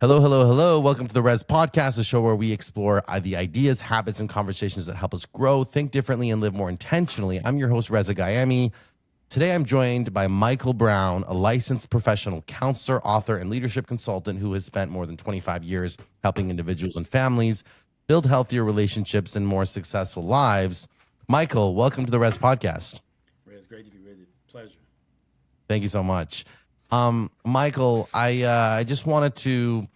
Hello, hello, hello. Welcome to the Res Podcast, a show where we explore the ideas, habits, and conversations that help us grow, think differently, and live more intentionally. I'm your host, Reza Gayemi. Today, I'm joined by Michael Brown, a licensed professional counselor, author, and leadership consultant who has spent more than 25 years helping individuals and families build healthier relationships and more successful lives. Michael, welcome to the Res Podcast. Ray, it's great to be with you. Pleasure. Thank you so much. Michael, I just wanted to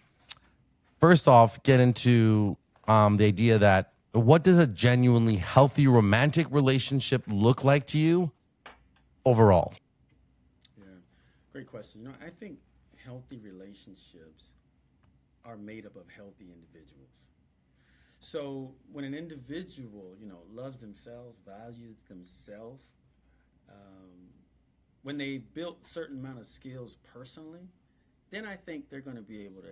first off get into the idea that what does a genuinely healthy romantic relationship look like to you overall? Yeah, great question. I think healthy relationships are made up of healthy individuals. So when an individual, loves themselves, values themselves, um, when they built certain amount of skills personally, then I think they're going to be able to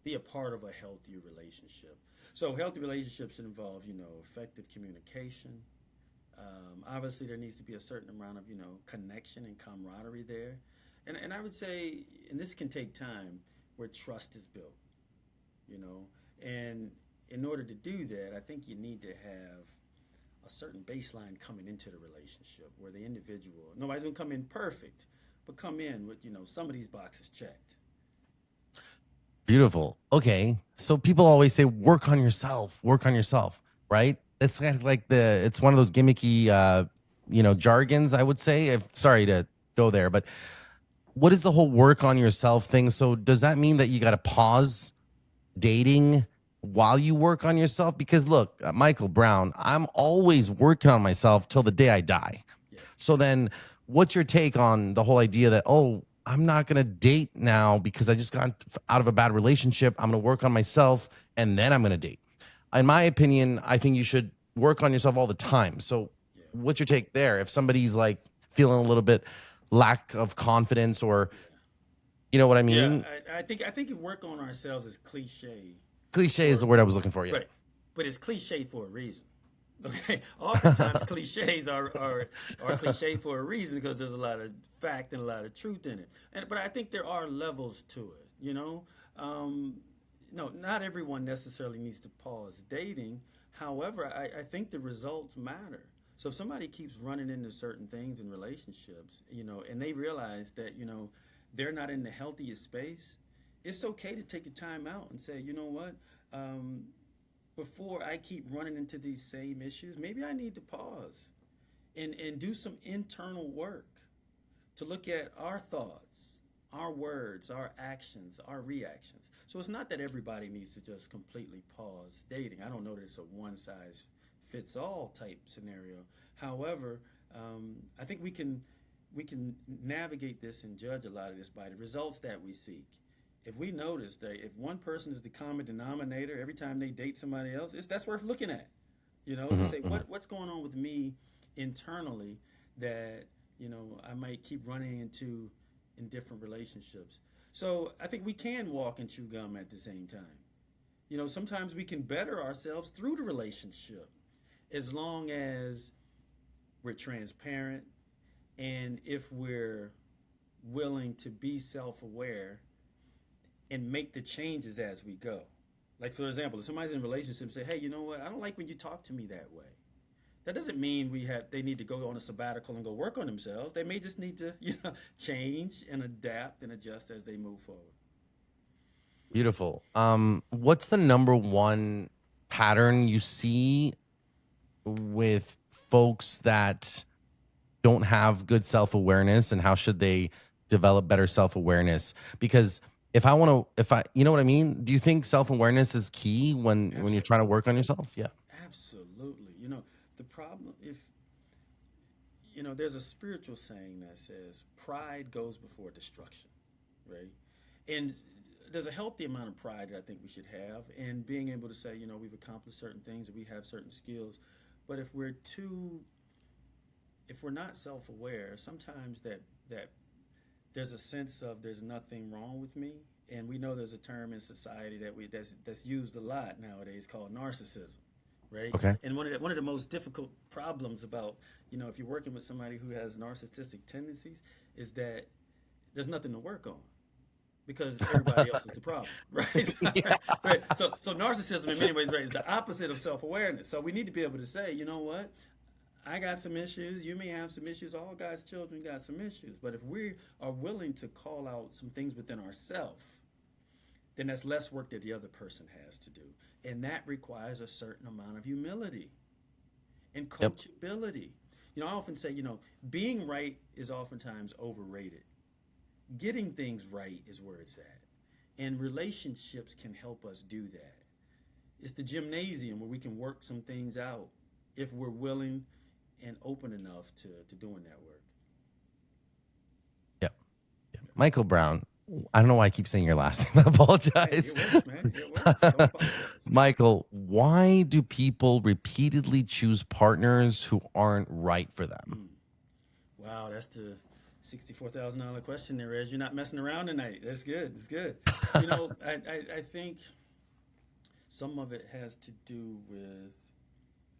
be a part of a healthier relationship. So healthy relationships involve, effective communication. Obviously, there needs to be a certain amount of, connection and camaraderie there. And I would say, and this can take time, where trust is built, you know. And in order to do that, I think you need to have a certain baseline coming into the relationship where the individual, nobody's going to come in perfect, but come in with, some of these boxes checked. Beautiful. Okay. So people always say work on yourself, right? It's kind of like it's one of those gimmicky jargons, I would say. Sorry to go there, but what is the whole work on yourself thing? So does that mean that you got to pause dating while you work on yourself? Because look, Michael Brown, I'm always working on myself till the day I die. Yeah. So then what's your take on the whole idea that, oh, I'm not going to date now because I just got out of a bad relationship. I'm going to work on myself and then I'm going to date. In my opinion, I think you should work on yourself all the time. So Yeah. what's your take there? If somebody's like feeling a little bit lack of confidence or Yeah. you know what I Yeah, mean? I think work on ourselves is cliche Cliche is for the word I was looking for. Yeah. but but it's cliche for a reason. Okay, oftentimes cliches are cliche for a reason because there's a lot of fact and a lot of truth in it. But I think there are levels to it. Um, no, not everyone necessarily needs to pause dating. However, I think the results matter. So if somebody keeps running into certain things in relationships, and they realize that they're not in the healthiest space, it's okay to take a time out and say, you know what, um, before I keep running into these same issues, maybe I need to pause and do some internal work to look at our thoughts, our words, our actions, our reactions. So it's not that everybody needs to just completely pause dating. I don't know that it's a one size fits all type scenario. However, I think we can navigate this and judge a lot of this by the results that we seek. If we notice that if one person is the common denominator every time they date somebody else, that's worth looking at. To Mhm, say mhm. what's going on with me internally that I might keep running into in different relationships. So I think we can walk and chew gum at the same time. Sometimes we can better ourselves through the relationship as long as we're transparent and if we're willing to be self-aware and make the changes as we go. Like for example, if somebody's in a relationship and say, "Hey, you know what? I don't like when you talk to me that way." That doesn't mean they need to go on a sabbatical and go work on themselves. They may just need to change and adapt and adjust as they move forward. Beautiful. What's the number one pattern you see with folks that don't have good self-awareness, and how should they develop better self-awareness? Because if I want to, if I, you know what I mean? Do you think self-awareness is key when you're trying to Absolutely, work on yourself? Yeah. absolutely. The problem if there's a spiritual saying that says pride goes before destruction, right? And there's a healthy amount of pride that I think we should have in being able to say, we've accomplished certain things, we have certain skills. But if we're not self-aware, sometimes that there's a sense of there's nothing wrong with me, and we know there's a term in society that's used a lot nowadays called narcissism, right? Okay. And one of the most difficult problems about if you're working with somebody who has narcissistic tendencies is that there's nothing to work on. because everybody else is the problem, right? Yeah. Right. So narcissism in many ways, right, is the opposite of self-awareness. So we need to be able to say, you know what? I got some issues. You may have some issues. All God's children got some issues. But if we are willing to call out some things within ourselves, then that's less work that the other person has to do. And that requires a certain amount of humility and Yep. coachability. I often say, being right is oftentimes overrated. Getting things right is where it's at. And relationships can help us do that. It's the gymnasium where we can work some things out if we're willing and open enough to doing that work. Yep. Yep. Michael Brown. I don't know why I keep saying your last name. I Hey, apologize. it works, man. It works. Don't apologize. Michael, why do people repeatedly choose partners who aren't right for them? Wow, that's the $64,000 question there, Rez. You're not messing around tonight. That's good. That's good. I think some of it has to do with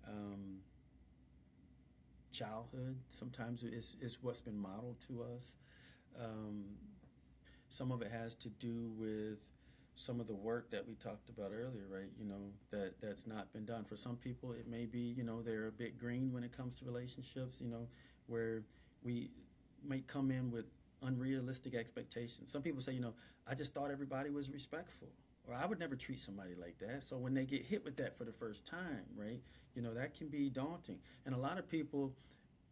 um, childhood. Sometimes it's what's been modeled to us. Um, some of it has to do with some of the work that we talked about earlier, right? That's not been done. For some people, it may be, they're a bit green when it comes to relationships, where we might come in with unrealistic expectations. Some people say, I just thought everybody was respectful, or I would never treat somebody like that. So when they get hit with that for the first time, right, that can be daunting. And a lot of people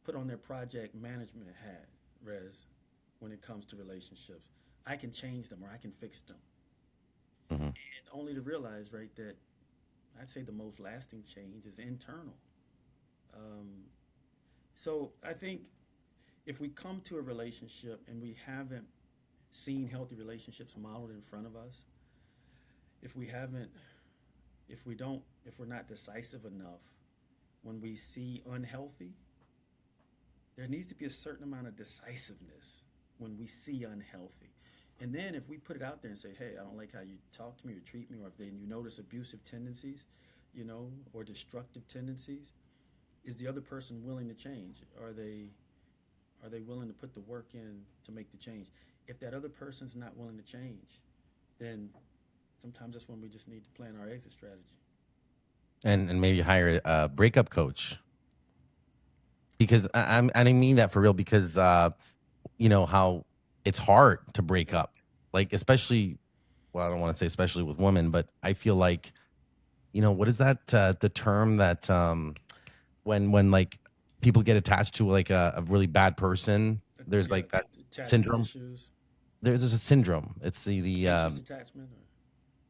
put on their project management hat, Rez, when it comes to relationships. I can change them or I can fix them. Mm-hmm. And only to realize, right, that I'd say the most lasting change is internal. Um, so I think if we come to a relationship and we haven't seen healthy relationships modeled in front of us, if we haven't, if we're not decisive enough when we see unhealthy, there needs to be a certain amount of decisiveness when we see unhealthy. And then if we put it out there and say, hey, I don't like how you talk to me or treat me, or if then you notice abusive tendencies, or destructive tendencies, is the other person willing to change? Are they willing to put the work in to make the change? If that other person's not willing to change, then sometimes that's when we just need to plan our exit strategy. And maybe hire a breakup coach, because I didn't mean that for real, because how it's hard to break up, like, especially, well, I don't want to say especially with women, but I feel like, what is that, the term that, when like people get attached to like a really bad person, there's Yeah, like that attachment syndrome. issues, There's a syndrome. It's the anxious attachment, or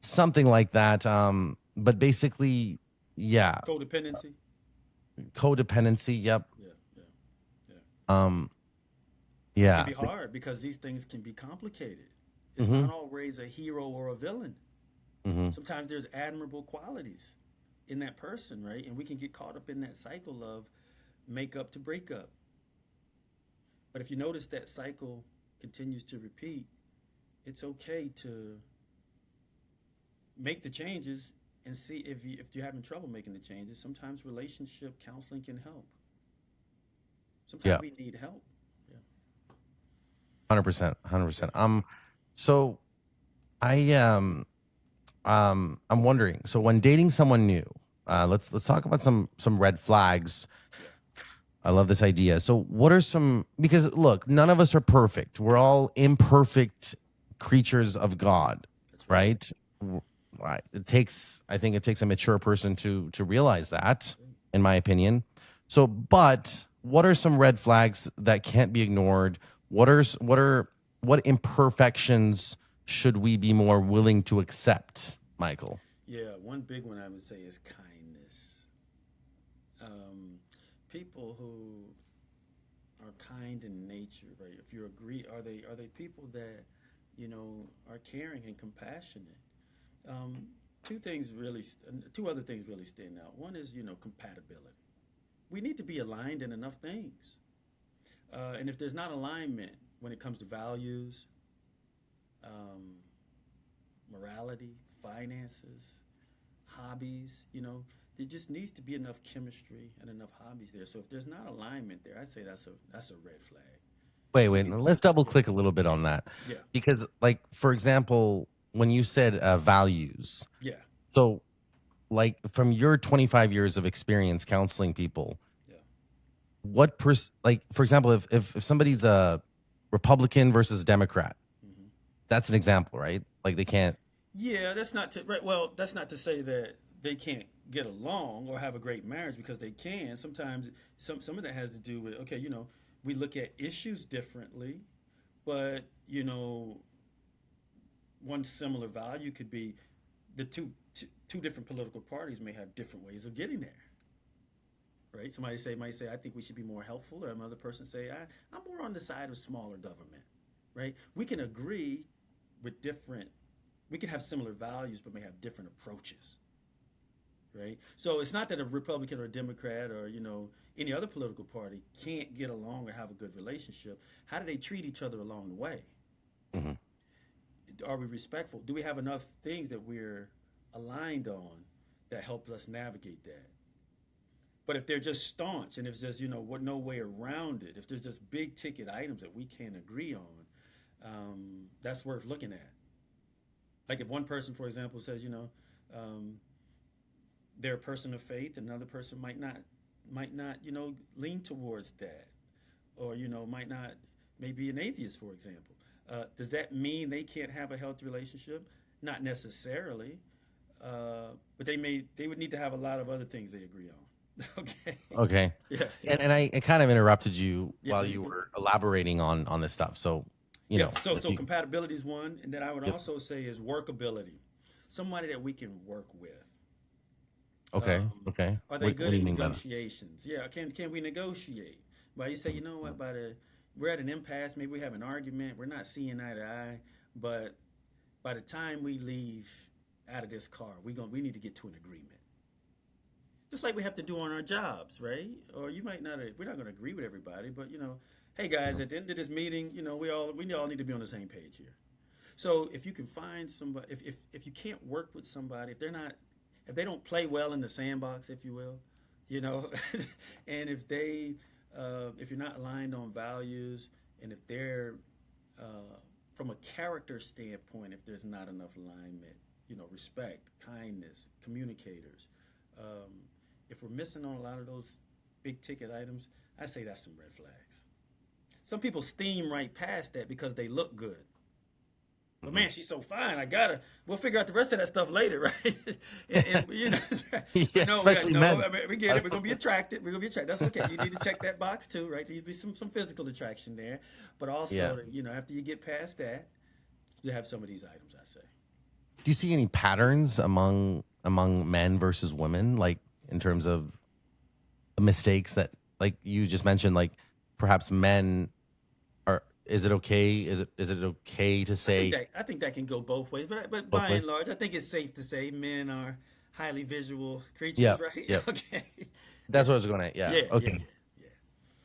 something like that. But basically, yeah, codependency. codependency. Yep. Yeah, yeah, yeah. Um, It can yeah. be hard because these things can be complicated. It's Mm-hmm. not always a hero or a villain. Mm-hmm. Sometimes there's admirable qualities in that person, right? And we can get caught up in that cycle of make up to break up. But if you notice that cycle continues to repeat, it's okay to make the changes and see if you're having trouble making the changes. Sometimes relationship counseling can help. Sometimes Yeah. we need help. Yeah. 100%. 100%. So I I'm wondering. So when dating someone new, let's talk about some red flags. Yeah. I love this idea. So what are some, because look, none of us are perfect. We're all imperfect creatures of God, That's right. right? Right. I think it takes a mature person to realize that, in my opinion. So, but what are some red flags that can't be ignored? What imperfections should we be more willing to accept, Michael? Yeah, one big one I would say is kindness. Um, People who are kind in nature, right? If you agree, are they people that are caring and compassionate? Um, two other things really stand out. One is compatibility. We need to be aligned in enough things, and if there's not alignment when it comes to values, um, morality, finances, hobbies, there just needs to be enough chemistry and enough hobbies there. So if there's not alignment there, I'd say that's a red flag. Wait. Let's double click a little bit on that, Yeah, because, like, for example, when you said values, yeah, so like from your 25 years of experience counseling people, yeah. like, for example, if somebody's a Republican versus Democrat, Hmm. that's an example, right? Like they can't. Yeah, that's not to right. Well, that's not to say that they can't get along or have a great marriage because they can. Sometimes some of that has to do with okay, we look at issues differently, but one similar value could be the two different political parties may have different ways of getting there. Right? Somebody might say, I think we should be more helpful, or another person say, I'm more on the side of smaller government. Right? We can agree with different. We can have similar values, but may have different approaches. Right? So it's not that a Republican or a Democrat or any other political party can't get along or have a good relationship. How do they treat each other along the way? Mhm. Are we respectful? Do we have enough things that we're aligned on that help us navigate that? But if they're just staunch and if there's what no way around it, if there's just big ticket items that we can't agree on, that's worth looking at. Like if one person, for example, says um, they're a person of faith, another person might not lean towards that, or might not maybe an atheist, for example. Does that mean they can't have a healthy relationship? Not necessarily, but they would need to have a lot of other things they agree on. Okay. Okay. Yeah, yeah, And I kind of interrupted you yeah. while No, you you good. were elaborating on this stuff. So, Yeah. So if so you, compatibility is one, and then I would yep. also say is workability. Somebody that we can work with. Okay. Okay. Are they What good do at you mean by that? negotiations? Yeah. Can we negotiate? But you say, you know what? We're at an impasse. Maybe we have an argument. We're not seeing eye to eye. But by the time we leave out of this car, we need to get to an agreement. Just like we have to do on our jobs, right? Or you might not. We're not going to agree with everybody, but hey guys, Mhm. at the end of this meeting, we all need to be on the same page here. So if you can find somebody, if you can't work with somebody, if they don't play well in the sandbox, if you will, you know, and if you're not aligned on values, and if they're from a character standpoint, if there's not enough alignment, respect, kindness, communicators, um, if we're missing on a lot of those big ticket items, I say that's some red flags. Some people steam right past that because they look good. But Mhm. man, she's so fine. We'll figure out the rest of that stuff later, right? and Yeah, but no, especially no. men. I mean, we get it. We're gonna be attracted. We're gonna be attracted. That's okay. You need to check that box too, right? There needs to be some physical attraction there, but Yeah. also, after you get past that, you have some of these items. I say. Do you see any patterns among men versus women, like in terms of mistakes that, like you just mentioned, like perhaps men are? Is it okay? Is it okay to say I think that can go both ways, but both by ways? and large, I think it's safe to say men are highly visual creatures, Yeah. right? Yeah. Okay. That's Yeah. what I was going to. Yeah. Yeah. Yeah. Okay. Yeah. Yeah.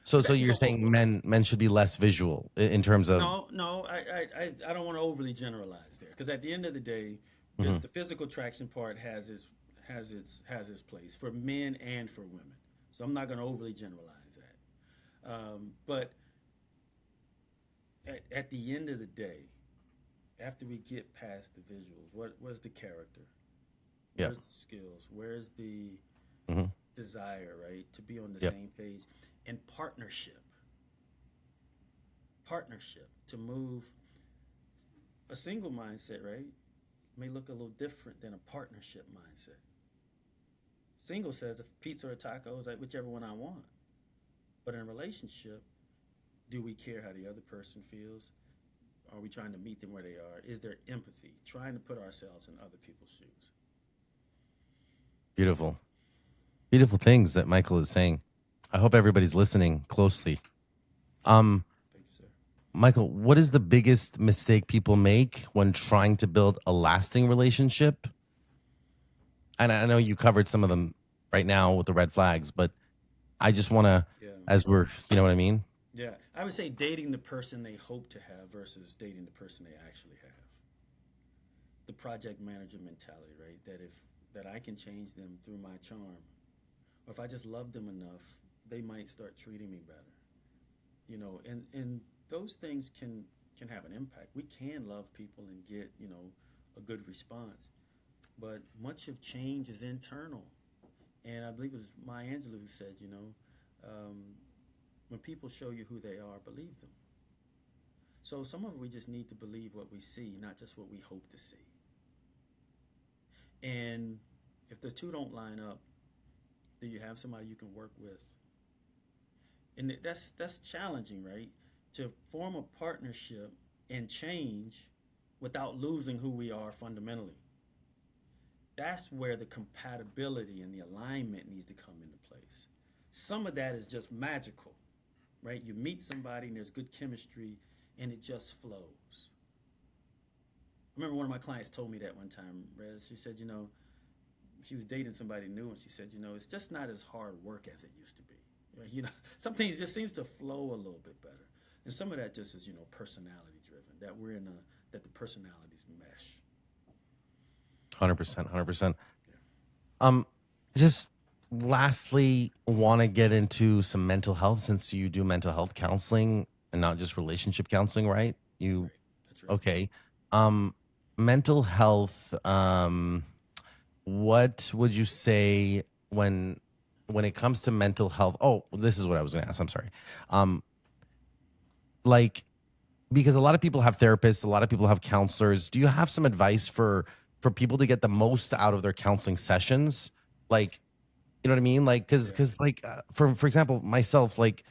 So But so that can you're go both saying ways. men should be less visual in terms of. No, no, I don't want to overly generalize there because at the end of the day, Mhm. the physical attraction part has its place for men and for women. So I'm not going to overly generalize that. But at the end of the day, after we get past the visuals, what's the character? Yeah. Where's the skills? Where's the Hmm. desire, right, to be on the Yep. same page? And partnership to move a single mindset, right, may look a little different than a partnership mindset. Single says if pizza or tacos, like whichever one I want. But in a relationship, do we care how the other person feels? Are we trying to meet them where they are? Is there empathy? Trying to put ourselves in other people's shoes. Beautiful. Beautiful things that Michael is saying. I hope everybody's listening closely. Um, Thank you, sir. Michael, what is the biggest mistake people make when trying to build a lasting relationship? And I know you covered some of them right now with the red flags, but I just want to, Yeah. as we're, you know what I mean? Yeah. I would say dating the person they hope to have versus dating the person they actually have. The project manager mentality, right? That I can change them through my charm. Or if I just love them enough, they might start treating me better. And those things can have an impact. We can love people and get, a good response, but much of change is internal. And I believe it was Maya Angelou who said, um, when people show you who they are, believe them. So some of it we just need to believe what we see, not just what we hope to see. And if the two don't line up, do you have somebody you can work with? And that's challenging, right? To form a partnership and change without losing who we are fundamentally. That's where the compatibility and the alignment needs to come into place. Some of that is just magical, right? You meet somebody and there's good chemistry and it just flows. I remember one of my clients told me that one time, Rez. She said, she was dating somebody new and she said, it's just not as hard work as it used to be. Right? Some things just seems to flow a little bit better. And some of that just is, personality driven, that the personalities mesh. 100%, 100%. Yeah. Just lastly, want to get into some mental health since you do mental health counseling and not just relationship counseling, right? You Right. That's right. okay. Um, Mental health. What would you say when it comes to mental health? Oh, this is what I was going to ask. I'm sorry. Um, like because a lot of people have therapists, a lot of people have counselors. Do you have some advice for people to get the most out of their counseling sessions? Like, you know what I mean? Like, Yeah. because like for example, myself, like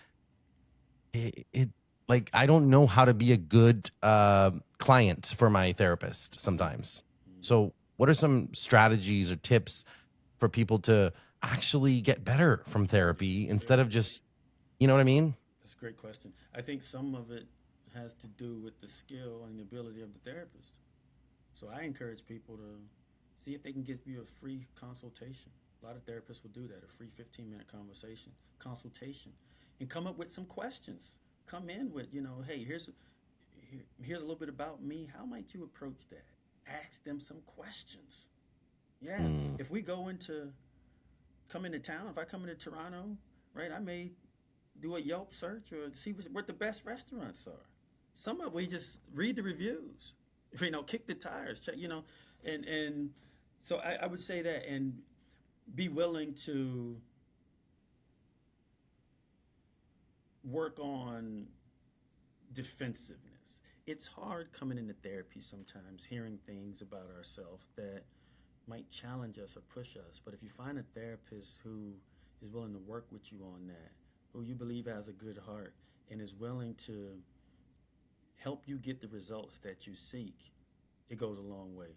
it like I don't know how to be a good client for my therapist sometimes. Mm. So, what are some strategies or tips for people to actually get better from therapy instead Yeah. of just, you know what I mean? That's a great question. I think some of it has to do with the skill and the ability of the therapist. So I encourage people to see if they can give you a free consultation. A lot of therapists will do that, a free 15-minute consultation, and come up with some questions. Come in with, hey, here's a little bit about me. How might you approach that? Ask them some questions. Yeah. Mm, If we come into town, if I come into Toronto, right, I may do a Yelp search or see what the best restaurants are. Some of it, we just read the reviews, kick the tires, check, and so I would say that and be willing to work on defensiveness. It's hard coming into therapy sometimes, hearing things about ourselves that might challenge us or push us. But if you find a therapist who is willing to work with you on that, who you believe has a good heart and is willing to help you get the results that you seek, it goes a long way.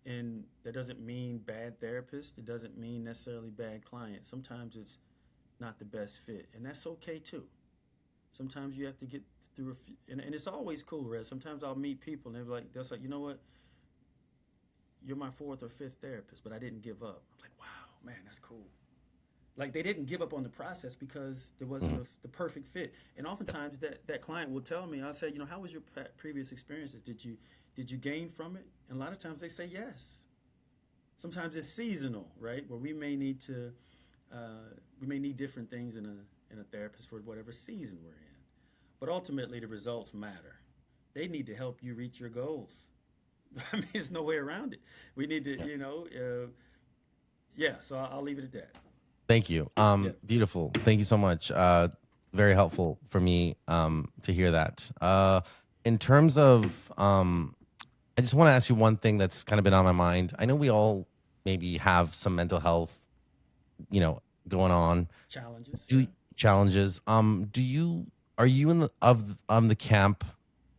And that doesn't mean bad therapist. It doesn't mean necessarily bad client. Sometimes it's not the best fit, and that's okay too. Sometimes you have to get through and it's always cool, Red. Sometimes I'll meet people and they're like, you know what? You're my fourth or fifth therapist, but I didn't give up. I'm like, wow, man, that's cool. Like they didn't give up on the process because there wasn't mhm. the perfect fit. And oftentimes that client will tell me, I'll say, how was your previous experiences? Did you gain from it? And a lot of times they say yes. Sometimes it's seasonal, right? Where we may need different things in a therapist for whatever season we're in. But ultimately, the results matter. They need to help you reach your goals. I mean, there's no way around it. We need to, Yeah. yeah. So I'll leave it at that. Thank you. Yeah. Beautiful. Thank you so much. Very helpful for me to hear that. In terms of I just want to ask you one thing that's kind of been on my mind. I know we all maybe have some mental health, you know, going on. Challenges. Do Yeah. challenges. Do you are you in the camp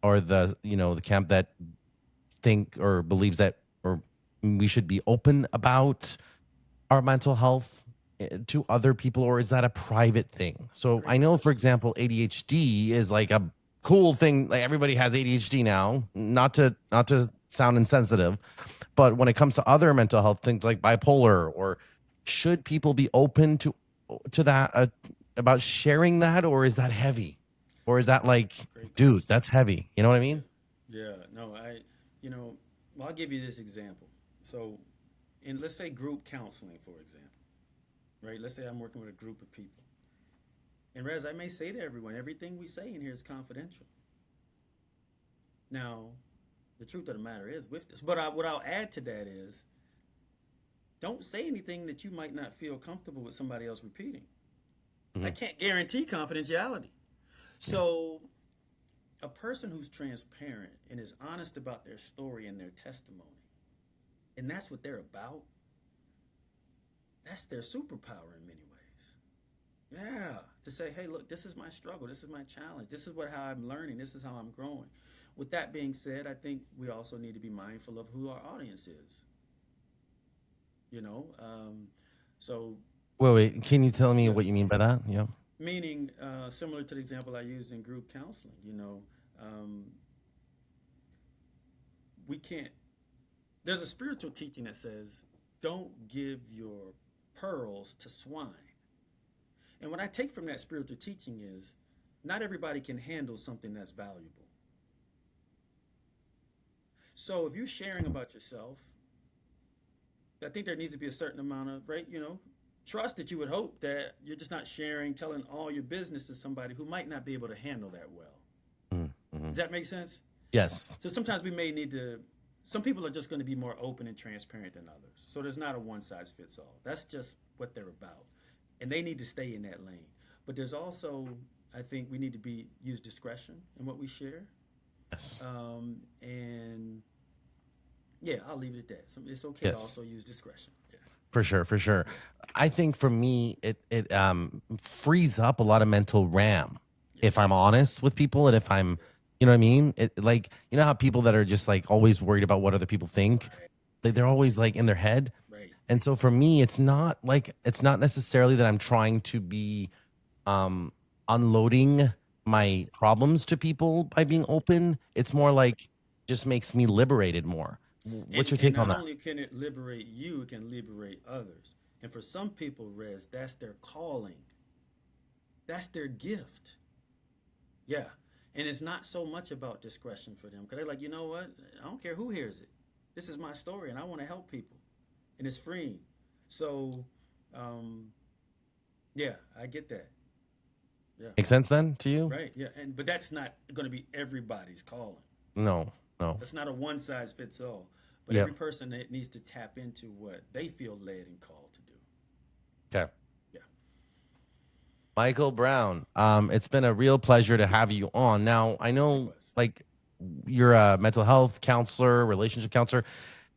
or the camp that think or believes that or we should be open about our mental health to other people, or is that a private thing? So I Great know, for question. example, ADHD is like a cool thing. Like everybody has ADHD now. Not to sound insensitive, but when it comes to other mental health things like bipolar, or should people be open to that about sharing that, or is that heavy, or is that like, Great dude, question. that's heavy? You know what I Yeah. mean? Yeah. No, you know, well, I'll give you this example. So, in let's say group counseling, for example, right? Let's say I'm working with a group of people. And Rez, I may say to everyone, everything we say in here is confidential. Now, the truth of the matter is with this, but what I'll add to that is don't say anything that you might not feel comfortable with somebody else repeating. I can't guarantee confidentiality. So, a person who's transparent and is honest about their story and their testimony, and that's what they're about, that's their superpower in many ways. Yeah, to say, hey, look, this is my struggle, this is my challenge, this is how I'm learning, this is how I'm growing. With that being said, I think we also need to be mindful of who our audience is. You know, so Wait. Can you tell me yeah, what you mean by that? Yeah. meaning similar to the example I used in group counseling. Um, we can't. There's a spiritual teaching that says, "Don't give your pearls to swine." And what I take from that spiritual teaching is, not everybody can handle something that's valuable. So if you're sharing about yourself, I think there needs to be a certain amount of, right, trust that you would hope that you're just not sharing, telling all your business to somebody who might not be able to handle that well. Mm-hmm. Does that make sense? Yes. So sometimes we may need to, some people are just going to be more open and transparent than others. So there's not a one size fits all. That's just what they're about. And they need to stay in that lane. But there's also, I think we need to use discretion in what we share. Yes. And yeah, I'll leave it at that. So it's okay to Yes. also use discretion. Yeah. For sure. For sure. I think for me, it frees up a lot of mental RAM Yeah. if I'm honest with people, and if I'm, you know what I mean? It like, you know how people that are just like always worried about what other people think, Right. like they're always like in their head. Right. And so for me, it's not necessarily that I'm trying to be um unloading my problems to people by being open. It's more like just makes me liberated more. What's your And take on not that? only can it liberate you, it can liberate others. And for some people, Rez, that's their calling. That's their gift. Yeah. And it's not so much about discretion for them. Because they're like, you know what? I don't care who hears it. This is my story and I want to help people. And it's freeing. So, um, yeah, I get that. Yeah. Make sense then to you? Right. Yeah. But that's not going to be everybody's calling. No, no. That's not a one size fits all. But Yeah. every person that needs to tap into what they feel led and called to do. Okay. Yeah. Michael Brown, it's been a real pleasure to have you on. Now, I know Likewise. like you're a mental health counselor, relationship counselor.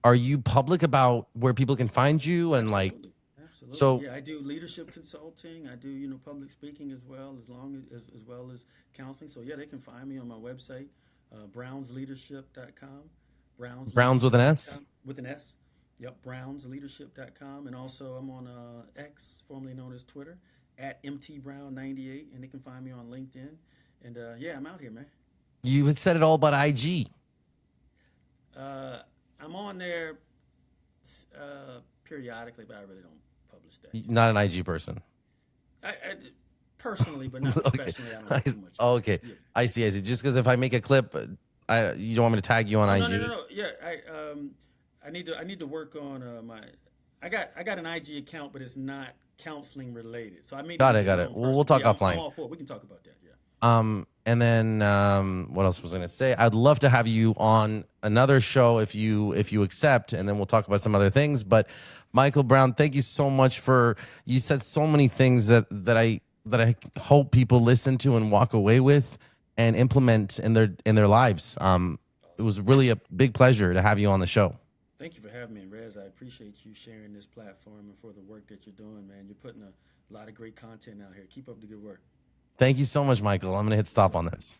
Are you public about where people can find you and like Absolutely. Absolutely. so Yeah, I do leadership consulting. I do, public speaking as well, as well as counseling. So yeah, they can find me on my website, brownsleadership.com. Browns with an S? Brownsleadership.com with an S. Yep, brownsleadership.com. And also I'm on X, formerly known as Twitter, at mtbrown98, and they can find me on LinkedIn. And yeah, I'm out here, man. You had said it all about IG. Uh, I'm on there periodically, but I really don't publish that too Not much. an IG person. I personally, but not Okay. professionally. I don't do too much of Oh, that. okay. Yeah. I see. I see. Just because if I make a clip, you don't want me to tag you on Oh no, no, no, IG. no. Yeah, I need to work on my. I got an IG account, but it's not counseling related. So I may need Got to it. get Got my it. own We'll personal. talk Yeah, I'm offline. all for it. We can talk about that. Yeah. And then what else was I gonna say? I'd love to have you on another show if you accept, and then we'll talk about some other things. But Michael Brown, thank you so much for you said so many things that I hope people listen to and walk away with and implement in their lives. It Awesome. was really a big pleasure to have you on the show. Thank you for having me, Rez. I appreciate you sharing this platform and for the work that you're doing, man. You're putting a lot of great content out here. Keep up the good work. Thank you so much, Michael. I'm gonna hit Yes, stop sir. on this.